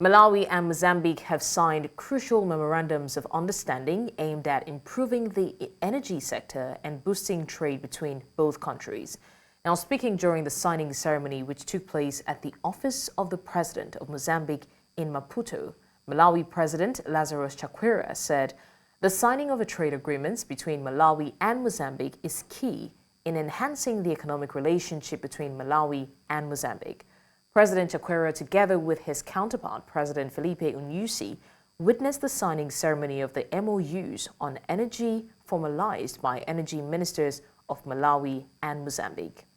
Malawi and Mozambique have signed crucial memorandums of understanding aimed at improving the energy sector and boosting trade between both countries. Now, speaking during the signing ceremony, which took place at the office of the President of Mozambique in Maputo, Malawi President Lazarus Chakwera said the signing of a trade agreements between Malawi and Mozambique is key in enhancing the economic relationship between Malawi and Mozambique. President Chakwera, together with his counterpart, President Filipe Nyusi, witnessed the signing ceremony of the MoUs on energy formalized by energy ministers of Malawi and Mozambique.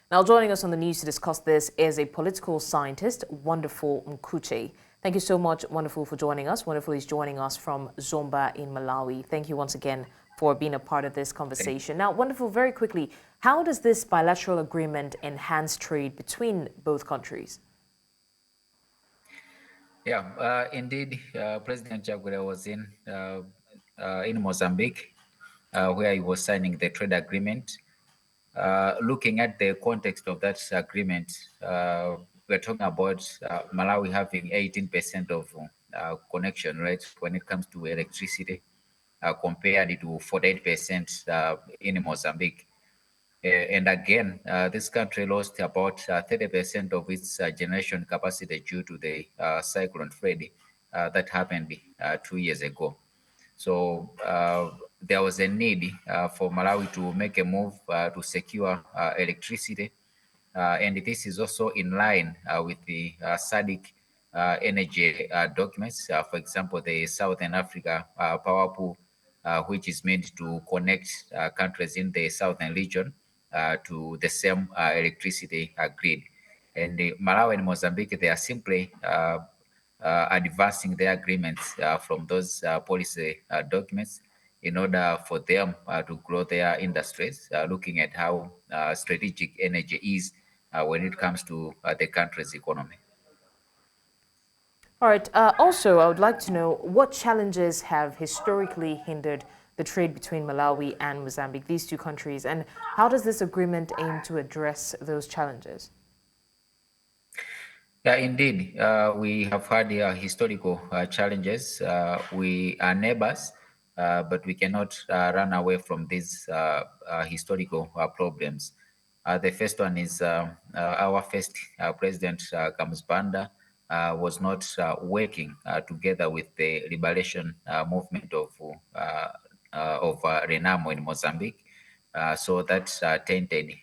Now, joining us on the news to discuss this is a political scientist, Wonderful Mkhutche. Thank you so much, Wonderful, for joining us. Wonderful is joining us from Zomba in Malawi. Thank you once again for being a part of this conversation. Now, Wonderful, very quickly, how does this bilateral agreement enhance trade between both countries? Yeah, indeed, President Chakwera was in Mozambique, where he was signing the trade agreement. Looking at the context of that agreement, we're talking about Malawi having 18% of connection rate when it comes to electricity, compared to 48% in Mozambique. And again, this country lost about 30% of its generation capacity due to the cyclone Freddy that happened 2 years ago. So there was a need for Malawi to make a move to secure electricity. And this is also in line with the SADC energy documents. For example, the Southern Africa power pool, which is meant to connect countries in the southern region to the same electricity grid. And Malawi and Mozambique, they are simply advancing their agreements from those policy documents in order for them to grow their industries, looking at how strategic energy is when it comes to the country's economy. All right. Also, I would like to know what challenges have historically hindered the trade between Malawi and Mozambique, these two countries, and how does this agreement aim to address those challenges? Yeah, indeed. We have had historical challenges. We are neighbors, but we cannot run away from these historical problems. The first one is our first president, Kamsbanda, was not working together with the liberation movement of Renamo in Mozambique. So that tainted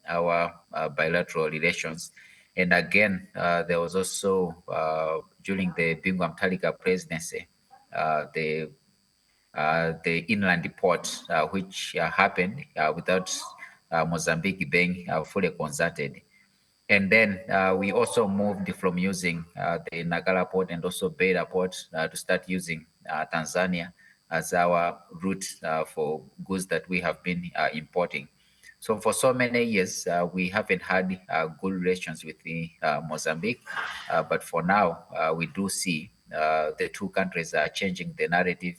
our bilateral relations. And again, there was also during the Bingu Mutharika presidency, the inland port, which happened without Mozambique being fully consulted. And then we also moved from using the Nagala port and also Beira port to start using Tanzania as our route for goods that we have been importing. So for so many years, we haven't had good relations with the Mozambique, but for now, we do see the two countries are changing the narrative,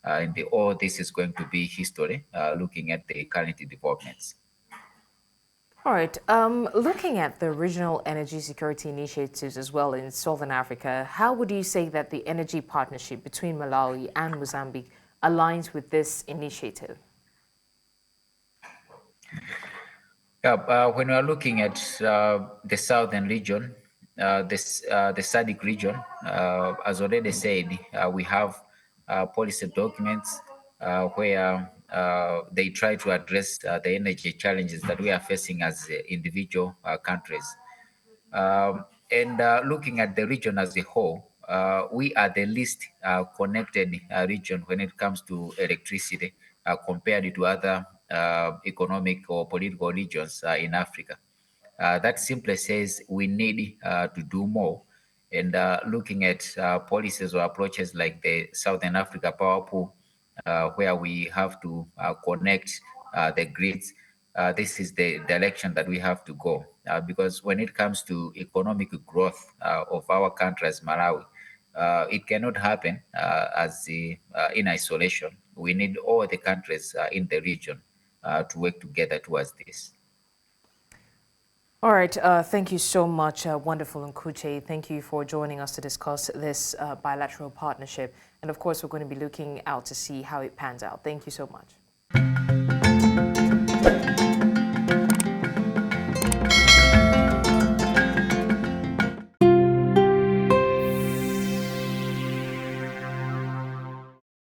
and all this is going to be history, looking at the current developments. All right. Looking at the regional energy security initiatives as well in Southern Africa, how would you say that the energy partnership between Malawi and Mozambique aligns with this initiative? Yeah, when we are looking at the southern region, the SADC region, as already said, we have policy documents where they try to address the energy challenges that we are facing as individual countries. And looking at the region as a whole, we are the least connected region when it comes to electricity compared to other economic or political regions in Africa. That simply says we need to do more. And looking at policies or approaches like the Southern Africa Power Pool, where we have to connect the grids, this is the direction that we have to go. Because when it comes to economic growth of our country as Malawi, it cannot happen in isolation. We need all the countries in the region to work together towards this. All right, thank you so much, wonderful Mkhutche. Thank you for joining us to discuss this bilateral partnership. And of course, we're going to be looking out to see how it pans out. Thank you so much.